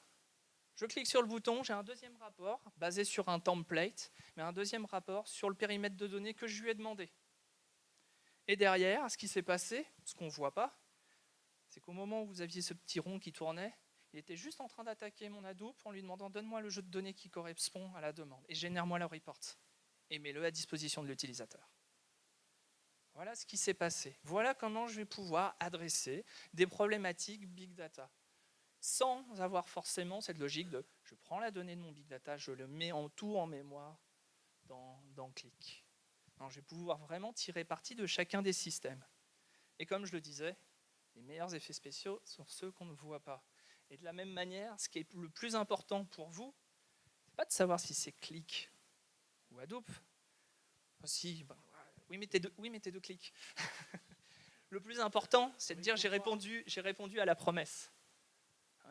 je clique sur le bouton, j'ai un deuxième rapport basé sur un template, mais un deuxième rapport sur le périmètre de données que je lui ai demandé. Et derrière, ce qui s'est passé, ce qu'on ne voit pas, c'est qu'au moment où vous aviez ce petit rond qui tournait, il était juste en train d'attaquer mon Hadoop en lui demandant « Donne-moi le jeu de données qui correspond à la demande et génère-moi le report et mets-le à disposition de l'utilisateur. » Voilà ce qui s'est passé. Voilà comment je vais pouvoir adresser des problématiques Big Data, sans avoir forcément cette logique de « je prends la donnée de mon Big Data, je le mets tout en mémoire dans Qlik ». Non, je vais pouvoir vraiment tirer parti de chacun des systèmes. Et comme je le disais, les meilleurs effets spéciaux sont ceux qu'on ne voit pas. Et de la même manière, ce qui est le plus important pour vous, ce n'est pas de savoir si c'est Qlik ou Hadoop. Aussi, oui, mettez deux clics. Le plus important, c'est de dire j'ai répondu à la promesse.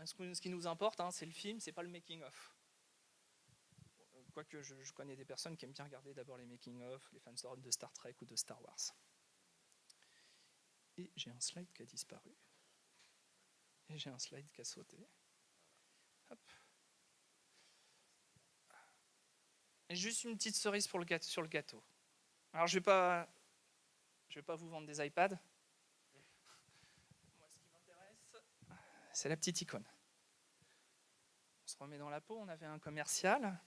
Ce qui nous importe, c'est le film, c'est pas le making-of. Quoique je connais des personnes qui aiment bien regarder d'abord les making-of, les fans de Star Trek ou de Star Wars. Et j'ai un slide qui a disparu. Et j'ai un slide qui a sauté. Hop. Et juste une petite cerise sur le gâteau. Alors je vais pas vous vendre des iPads. Moi, ce qui m'intéresse, c'est la petite icône. On se remet dans la peau, on avait un commercial.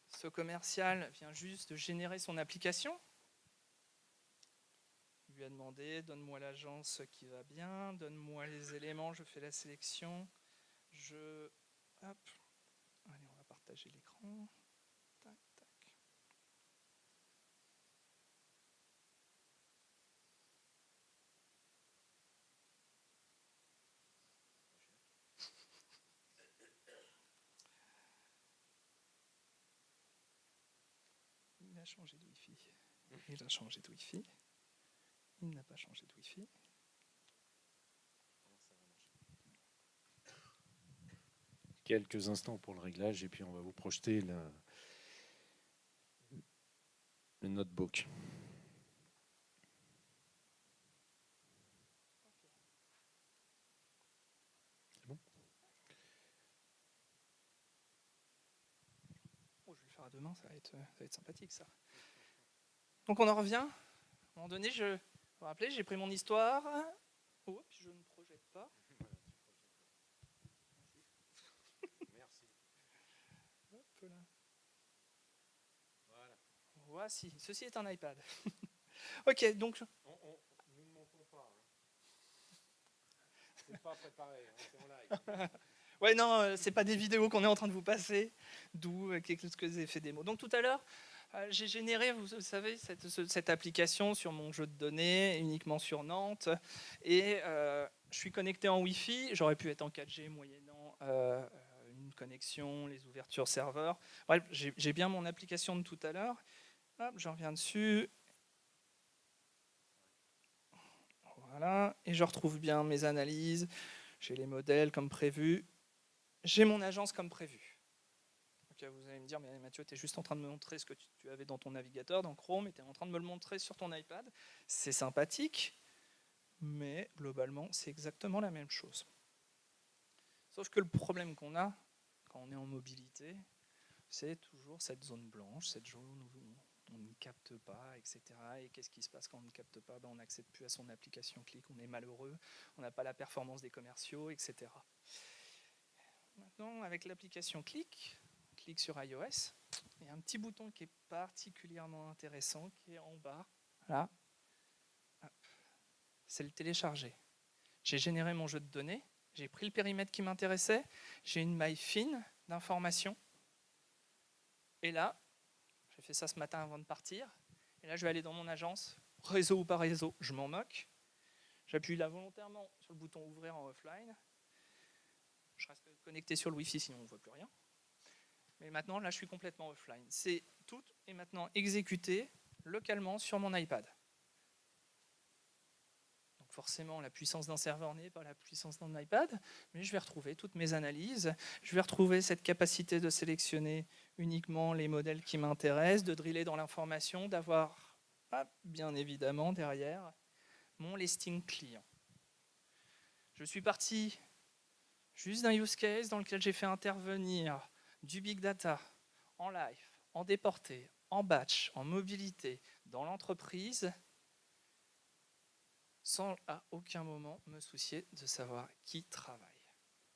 Ce commercial vient juste de générer son application. Il lui a demandé, donne-moi l'agence qui va bien, donne-moi les éléments, je fais la sélection. Hop. Allez, on va partager l'écran. Tac, tac. Il a changé de Wi-Fi. Il a changé de Wi-Fi. Il n'a pas changé de Wi-Fi. quelques instants pour le réglage et puis on va vous projeter le notebook. C'est bon? Oh, je vais le faire à deux mains, ça va être sympathique ça. Donc on en revient. À un moment donné, vous vous rappelez, j'ai pris mon histoire. Oh, puis je ne projette pas. Merci. Hop là. Voici, ceci est un iPad. Ok, donc... Nous ne montons pas. C'est pas préparé, c'est en live. Ouais, non, c'est pas des vidéos qu'on est en train de vous passer, d'où quelques effets démo. Donc tout à l'heure, j'ai généré, vous savez, cette application sur mon jeu de données, uniquement sur Nantes, et je suis connecté en Wi-Fi. J'aurais pu être en 4G moyennant une connexion, les ouvertures serveurs. Bref, j'ai bien mon application de tout à l'heure. Hop, je reviens dessus. Voilà, et je retrouve bien mes analyses. J'ai les modèles comme prévu. J'ai mon agence comme prévu. Okay, vous allez me dire, mais Mathieu, tu es juste en train de me montrer ce que tu avais dans ton navigateur, dans Chrome, et tu es en train de me le montrer sur ton iPad. C'est sympathique, mais globalement, c'est exactement la même chose. Sauf que le problème qu'on a, quand on est en mobilité, c'est toujours cette zone blanche, cette zone où on ne capte pas, etc. Et qu'est-ce qui se passe quand on ne capte pas? On n'accède plus à son application Click, on est malheureux, on n'a pas la performance des commerciaux, etc. Maintenant, avec l'application Click sur iOS, il y a un petit bouton qui est particulièrement intéressant, qui est en bas. Là, c'est le télécharger. J'ai généré mon jeu de données, j'ai pris le périmètre qui m'intéressait, j'ai une maille fine d'informations. Et là, j'ai fait ça ce matin avant de partir. Et là, je vais aller dans mon agence, réseau ou pas réseau, je m'en moque. J'appuie là volontairement sur le bouton ouvrir en offline. Je reste connecté sur le Wi-Fi, sinon on ne voit plus rien. Mais maintenant, là, je suis complètement offline. Tout est maintenant exécuté localement sur mon iPad. Donc forcément, la puissance d'un serveur n'est pas la puissance d'un iPad, mais je vais retrouver toutes mes analyses. Je vais retrouver cette capacité de sélectionner uniquement les modèles qui m'intéressent, de driller dans l'information, d'avoir, bien évidemment, derrière, mon listing client. Je suis parti juste d'un use case dans lequel j'ai fait intervenir du big data en live, en déporté, en batch, en mobilité, dans l'entreprise, sans à aucun moment me soucier de savoir qui travaille.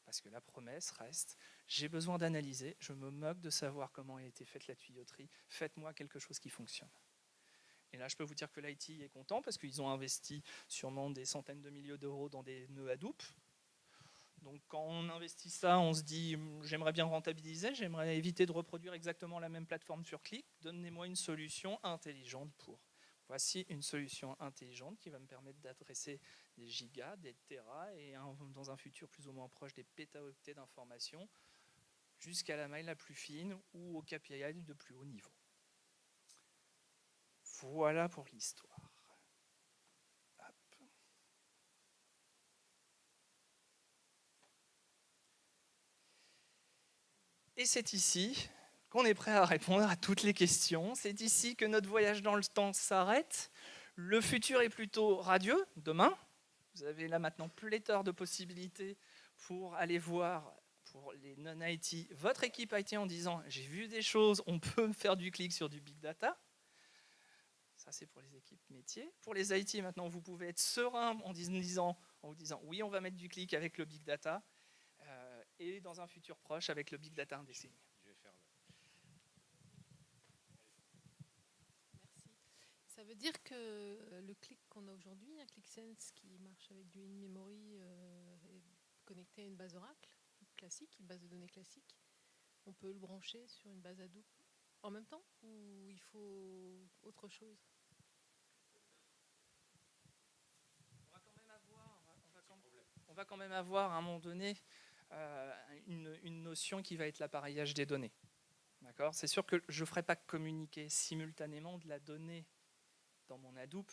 Parce que la promesse reste, j'ai besoin d'analyser, je me moque de savoir comment a été faite la tuyauterie, faites-moi quelque chose qui fonctionne. Et là, je peux vous dire que l'IT est content parce qu'ils ont investi sûrement des centaines de milliers d'euros dans des nœuds Hadoop. Donc quand on investit ça, on se dit j'aimerais bien rentabiliser, j'aimerais éviter de reproduire exactement la même plateforme sur Click, donnez-moi une solution intelligente pour. Voici une solution intelligente qui va me permettre d'adresser des gigas, des téras et dans un futur plus ou moins proche des pétaoctets d'informations jusqu'à la maille la plus fine ou au KPI de plus haut niveau. Voilà pour l'histoire. Et c'est ici qu'on est prêt à répondre à toutes les questions. C'est ici que notre voyage dans le temps s'arrête. Le futur est plutôt radieux, demain. Vous avez là maintenant pléthore de possibilités pour aller voir, pour les non-IT, votre équipe IT en disant « j'ai vu des choses, on peut faire du clic sur du big data ». Ça, c'est pour les équipes métiers. Pour les IT, maintenant, vous pouvez être serein en vous disant « oui, on va mettre du clic avec le big data ». Et dans un futur proche avec le Big Data Indexing. Merci. Ça veut dire que le clic qu'on a aujourd'hui, un ClickSense qui marche avec du in-memory et connecté à une base Oracle classique, une base de données classique, on peut le brancher sur une base Hadoop en même temps ou il faut autre chose? On va quand même avoir à un moment donné une notion qui va être l'appareillage des données. D'accord ? C'est sûr que je ne ferai pas communiquer simultanément de la donnée dans mon Hadoop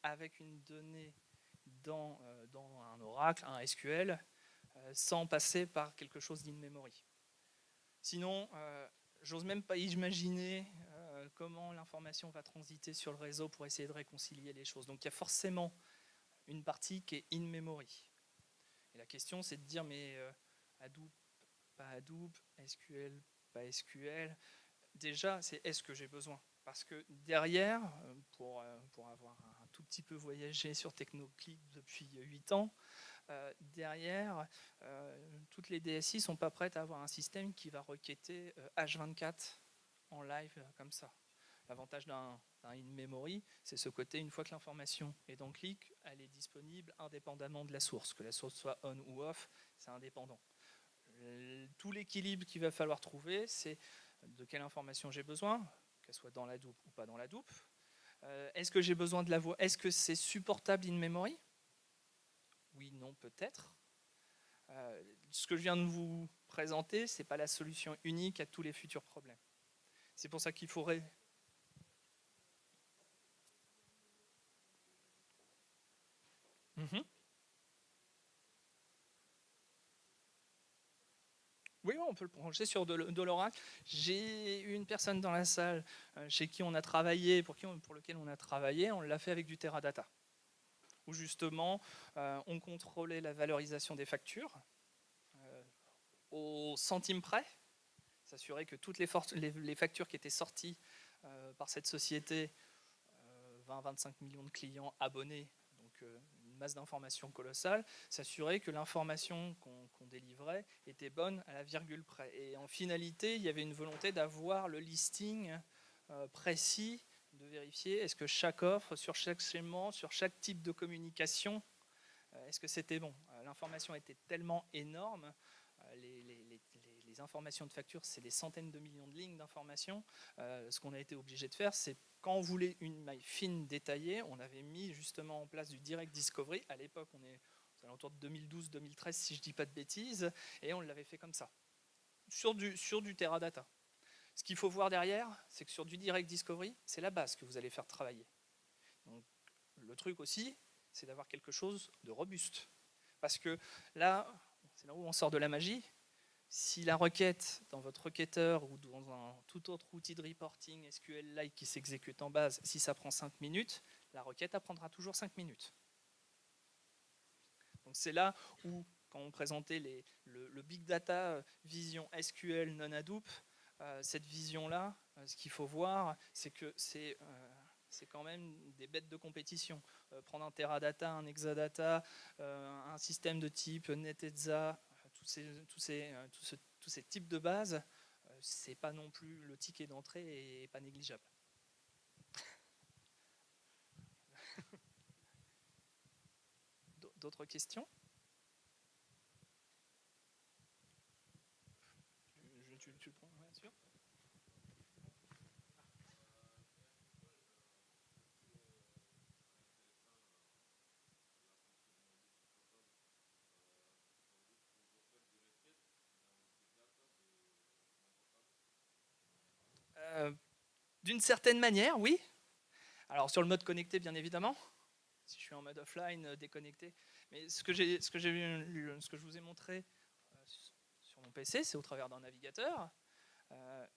avec une donnée dans un Oracle, un SQL. sans passer par quelque chose d'in-memory. Sinon, j'ose même pas imaginer comment l'information va transiter sur le réseau pour essayer de réconcilier les choses. Donc il y a forcément une partie qui est in-memory. Et la question, c'est de dire, mais Hadoop, pas Hadoop, SQL, pas SQL. Déjà, c'est est-ce que j'ai besoin? Parce que derrière, pour avoir un tout petit peu voyagé sur Technoclick depuis 8 ans, derrière, toutes les DSI ne sont pas prêtes à avoir un système qui va requêter H24 en live comme ça. L'avantage d'un in-memory, c'est ce côté, une fois que l'information est dans Click, elle est disponible indépendamment de la source. Que la source soit on ou off, c'est indépendant. Tout l'équilibre qu'il va falloir trouver, c'est de quelle information j'ai besoin, qu'elle soit dans la Hadoop ou pas dans la Hadoop. Est-ce que j'ai besoin de la voix? Est-ce que c'est supportable in-memory? Oui, non, peut-être. Ce que je viens de vous présenter, ce n'est pas la solution unique à tous les futurs problèmes. C'est pour ça qu'il faudrait... Oui, on peut le brancher sur de l'Oracle. J'ai une personne dans la salle chez qui on a travaillé, pour lequel on a travaillé, on l'a fait avec du Teradata, où justement on contrôlait la valorisation des factures au centime près, s'assurer que toutes les factures qui étaient sorties par cette société, 20-25 millions de clients abonnés, donc une masse d'informations colossale, s'assurer que l'information qu'on délivrait était bonne à la virgule près. Et en finalité, il y avait une volonté d'avoir le listing précis, de vérifier est-ce que chaque offre, sur chaque segment, sur chaque type de communication, est-ce que c'était bon. L'information était tellement énorme, les informations de facture, c'est des centaines de millions de lignes d'informations. Ce qu'on a été obligé de faire, c'est quand on voulait une maille fine détaillée, on avait mis justement en place du Direct Discovery. À l'époque, on est aux alentours de 2012-2013, si je ne dis pas de bêtises, et on l'avait fait comme ça, sur du Teradata. Ce qu'il faut voir derrière, c'est que sur du Direct Discovery, c'est la base que vous allez faire travailler. Donc, le truc aussi, c'est d'avoir quelque chose de robuste. Parce que là, c'est là où on sort de la magie. Si la requête dans votre requêteur ou dans un tout autre outil de reporting SQL-like qui s'exécute en base, si ça prend 5 minutes, la requête elle prendra toujours 5 minutes. Donc c'est là où, quand on présentait le Big Data vision SQL non Hadoop, cette vision-là, ce qu'il faut voir, c'est que c'est quand même des bêtes de compétition. Prendre un Teradata, un Exadata, un système de type NetExa, tous ces types de bases, c'est pas non plus le ticket d'entrée et pas négligeable. D'autres questions? Tu le prends, bien sûr. D'une certaine manière, oui. Alors sur le mode connecté, bien évidemment. Si je suis en mode offline, déconnecté. Mais ce que je vous ai montré sur mon PC, c'est au travers d'un navigateur.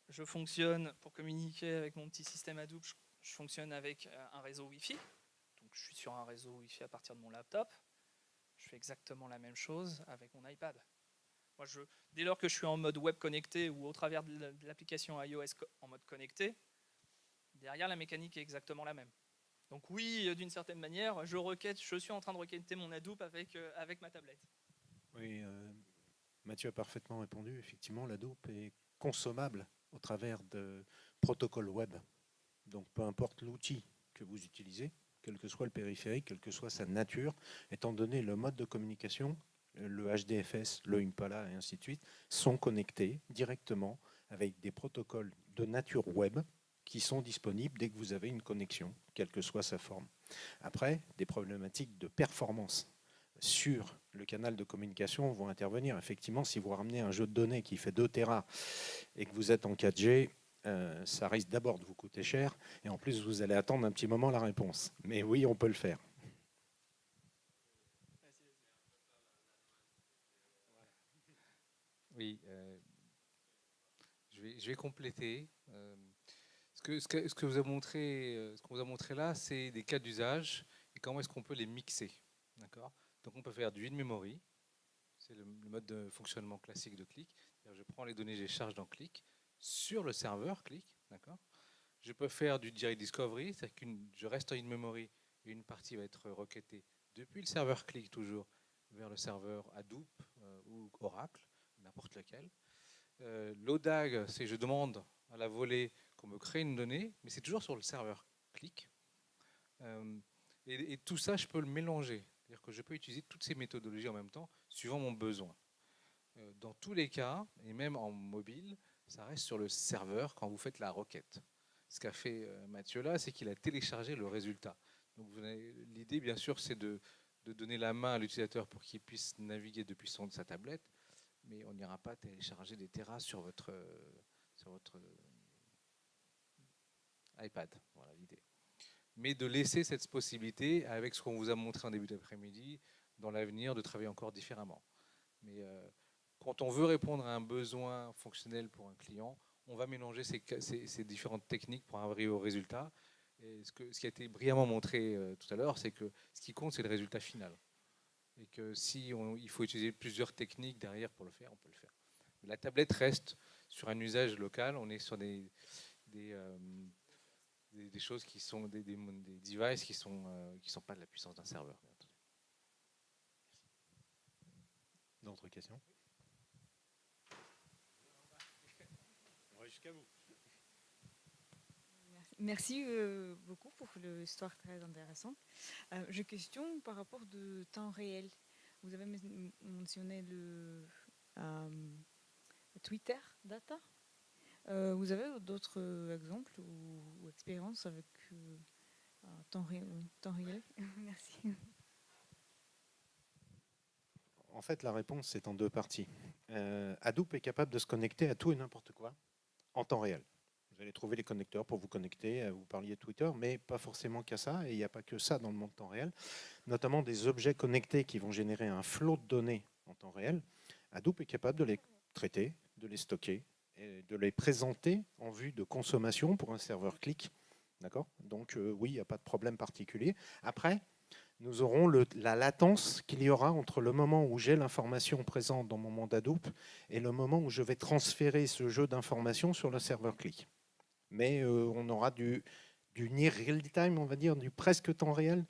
Je fonctionne pour communiquer avec mon petit système Hadoop. Je fonctionne avec un réseau Wi-Fi. Donc je suis sur un réseau Wi-Fi à partir de mon laptop. Je fais exactement la même chose avec mon iPad. Moi, dès lors que je suis en mode web connecté ou au travers de l'application iOS en mode connecté, derrière la mécanique est exactement la même. Donc oui, d'une certaine manière, je suis en train de requêter mon Hadoop avec ma tablette. Oui, Mathieu a parfaitement répondu. Effectivement, l'Hadoop est consommable au travers de protocoles web. Donc peu importe l'outil que vous utilisez, quel que soit le périphérique, quelle que soit sa nature, étant donné le mode de communication, le HDFS, le Impala et ainsi de suite, sont connectés directement avec des protocoles de nature web qui sont disponibles dès que vous avez une connexion, quelle que soit sa forme. Après, des problématiques de performance sur le canal de communication vont intervenir. Effectivement, si vous ramenez un jeu de données qui fait 2 Tera et que vous êtes en 4G, ça risque d'abord de vous coûter cher et en plus vous allez attendre un petit moment la réponse. Mais oui, on peut le faire. Oui, je vais compléter. Ce que vous a montré, ce qu'on vous a montré là, c'est des cas d'usage et comment est-ce qu'on peut les mixer. D'accord. Donc on peut faire du in-memory, c'est le mode de fonctionnement classique de Qlik. Je prends les données, je les charge dans Qlik sur le serveur Qlik. D'accord. Je peux faire du direct discovery, c'est-à-dire que je reste en in-memory et une partie va être requêtée depuis le serveur Qlik toujours vers le serveur Hadoop ou Oracle, n'importe lequel. L'ODAG, c'est je demande à la volée qu'on me crée une donnée, mais c'est toujours sur le serveur Qlik. Et tout ça, je peux le mélanger. C'est-à-dire que je peux utiliser toutes ces méthodologies en même temps, suivant mon besoin. Dans tous les cas, et même en mobile, ça reste sur le serveur quand vous faites la requête. Ce qu'a fait Mathieu là, c'est qu'il a téléchargé le résultat. Donc l'idée, bien sûr, c'est de donner la main à l'utilisateur pour qu'il puisse naviguer depuis sa tablette, mais on n'ira pas télécharger des terras sur votre iPad. Voilà l'idée. Mais de laisser cette possibilité, avec ce qu'on vous a montré en début d'après-midi, dans l'avenir, de travailler encore différemment. Mais quand on veut répondre à un besoin fonctionnel pour un client, on va mélanger ces différentes techniques pour arriver au résultat. Et ce qui a été brillamment montré tout à l'heure, c'est que ce qui compte, c'est le résultat final. Et que si il faut utiliser plusieurs techniques derrière pour le faire, on peut le faire. Mais la tablette reste sur un usage local. On est sur des choses qui sont des devices qui sont pas de la puissance d'un serveur. D'autres questions? Jusqu'à vous. Merci beaucoup pour l'histoire très intéressante. J'ai une question par rapport de temps réel. Vous avez mentionné le Twitter Data. Vous avez d'autres exemples ou expériences avec temps réel? Merci. En fait, la réponse est en deux parties. Hadoop est capable de se connecter à tout et n'importe quoi en temps réel. Vous allez trouver les connecteurs pour vous connecter, vous parliez de Twitter, mais pas forcément qu'à ça, et il n'y a pas que ça dans le monde temps réel, notamment des objets connectés qui vont générer un flot de données en temps réel. Hadoop est capable de les traiter, de les stocker, et de les présenter en vue de consommation pour un serveur Qlik. D'accord. Donc oui, il n'y a pas de problème particulier. Après, nous aurons la latence qu'il y aura entre le moment où j'ai l'information présente dans mon monde Hadoop et le moment où je vais transférer ce jeu d'informations sur le serveur Qlik. Mais on aura du near real time, on va dire, du presque temps réel.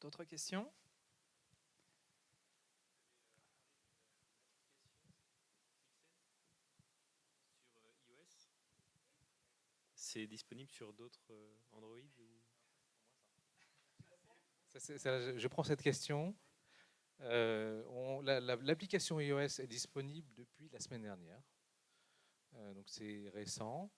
D'autres questions? C'est disponible sur d'autres Android ou... Je prends cette question. L'application iOS est disponible depuis la semaine dernière. Donc c'est récent.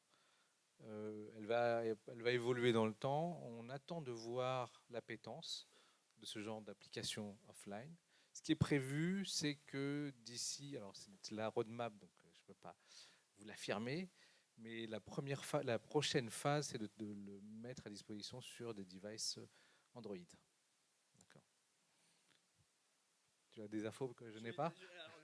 Elle va évoluer dans le temps. On attend de voir l'appétence de ce genre d'application offline. Ce qui est prévu, c'est que d'ici, alors c'est la roadmap, donc je ne peux pas vous l'affirmer, mais la prochaine phase, c'est de le mettre à disposition sur des devices Android. D'accord. Tu as des infos que je n'ai pas?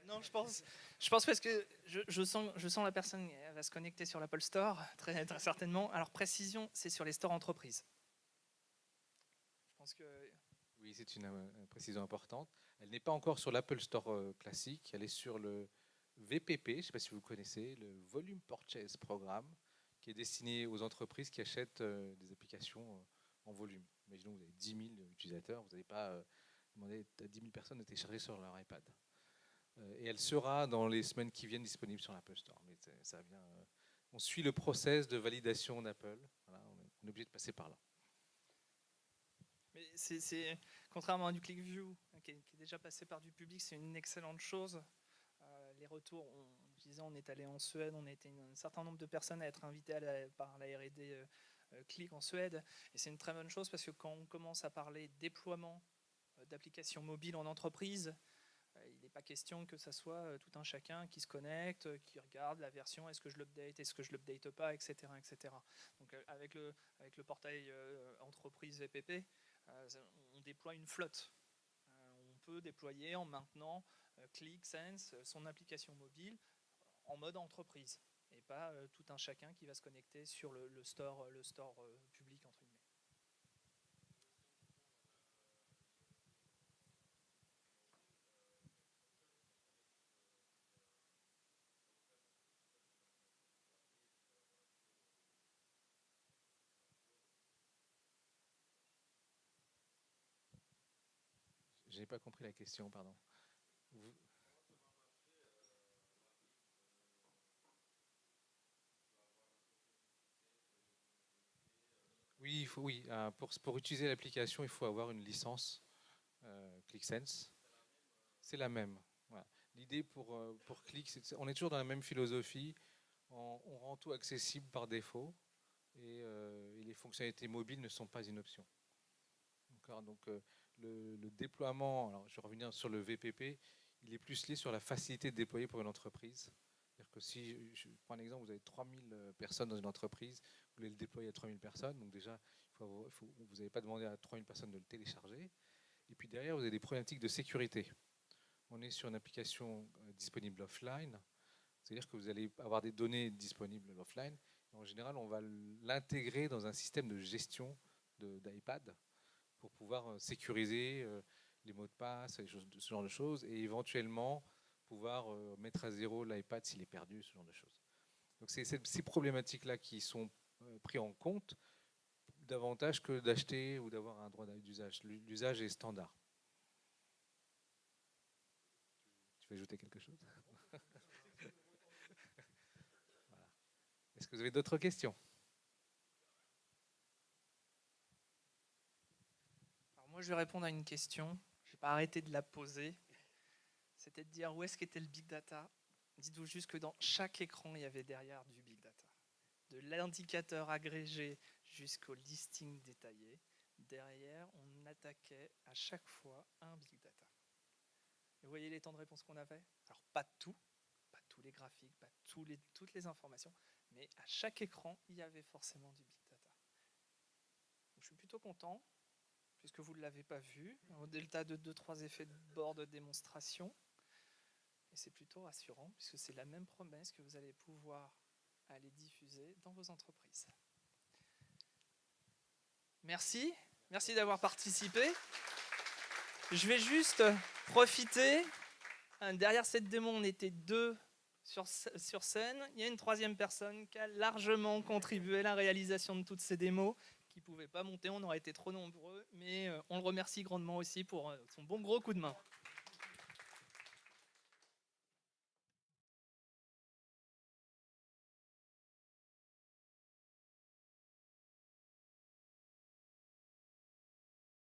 Non, je pense parce que je sens la personne elle va se connecter sur l'Apple Store, très, très certainement. Alors précision, c'est sur les stores entreprises. Je pense que... Oui, c'est une précision importante. Elle n'est pas encore sur l'Apple Store classique, elle est sur le VPP, je ne sais pas si vous connaissez, le Volume Purchase Programme, qui est destiné aux entreprises qui achètent des applications en volume. Imaginons que vous avez 10 000 utilisateurs, vous n'allez pas demander à 10 000 personnes de télécharger sur leur iPad. Et elle sera dans les semaines qui viennent disponible sur l'Apple Store. Mais ça vient, on suit le process de validation d'Apple. Voilà, on est obligé de passer par là. Mais c'est contrairement à du ClickView, qui est déjà passé par du public, c'est une excellente chose. Les retours, on est allé en Suède, on a été un certain nombre de personnes à être invitées par la R&D Qlik en Suède, et c'est une très bonne chose parce que quand on commence à parler déploiement d'applications mobiles en entreprise, il n'est pas question que ça soit tout un chacun qui se connecte, qui regarde la version, est-ce que je l'update, est-ce que je l'update pas, etc., etc. Donc avec le portail entreprise VPP, On déploie une flotte. On peut déployer en maintenant ClickSense, son application mobile, en mode entreprise, et pas tout un chacun qui va se connecter sur le store public, entre guillemets. Je n'ai pas compris la question, pardon. Oui, pour utiliser l'application, il faut avoir une licence ClickSense. C'est la même. Voilà. L'idée pour Click, on est toujours dans la même philosophie. On rend tout accessible par défaut et les fonctionnalités mobiles ne sont pas une option. Donc le déploiement, alors je vais revenir sur le VPP, il est plus lié sur la facilité de déployer pour une entreprise. C'est-à-dire que si je prends un exemple, vous avez 3000 personnes dans une entreprise, vous voulez le déployer à 3000 personnes, donc déjà vous n'avez pas demandé à 3000 personnes de le télécharger. Et puis derrière, vous avez des problématiques de sécurité. On est sur une application disponible offline, c'est-à-dire que vous allez avoir des données disponibles offline. En général, on va l'intégrer dans un système de gestion d'iPad pour pouvoir sécuriser les mots de passe, ce genre de choses, et éventuellement pouvoir mettre à zéro l'iPad s'il est perdu, ce genre de choses. Donc c'est ces problématiques-là qui sont prises en compte davantage que d'acheter ou d'avoir un droit d'usage. L'usage est standard. Tu veux ajouter quelque chose? Voilà. Est-ce que vous avez d'autres questions? Alors moi, je vais répondre à une question. Je n'ai pas arrêté de la poser. C'était de dire où est-ce qu'était le big data. Dites-vous juste que dans chaque écran, il y avait derrière du big data. De l'indicateur agrégé jusqu'au listing détaillé. Derrière, on attaquait à chaque fois un big data. Et vous voyez les temps de réponse qu'on avait? Alors pas tout, pas tous les graphiques, pas toutes les informations, mais à chaque écran, il y avait forcément du big data. Donc, je suis plutôt content, puisque vous ne l'avez pas vu, au delta de 2-3 effets de bord de démonstration. Et c'est plutôt rassurant, puisque c'est la même promesse que vous allez pouvoir aller diffuser dans vos entreprises. Merci d'avoir participé. Je vais juste profiter. Derrière cette démo, on était 2 sur scène. Il y a une 3e personne qui a largement contribué à la réalisation de toutes ces démos, qui ne pouvait pas monter, on aurait été trop nombreux, mais on le remercie grandement aussi pour son bon gros coup de main.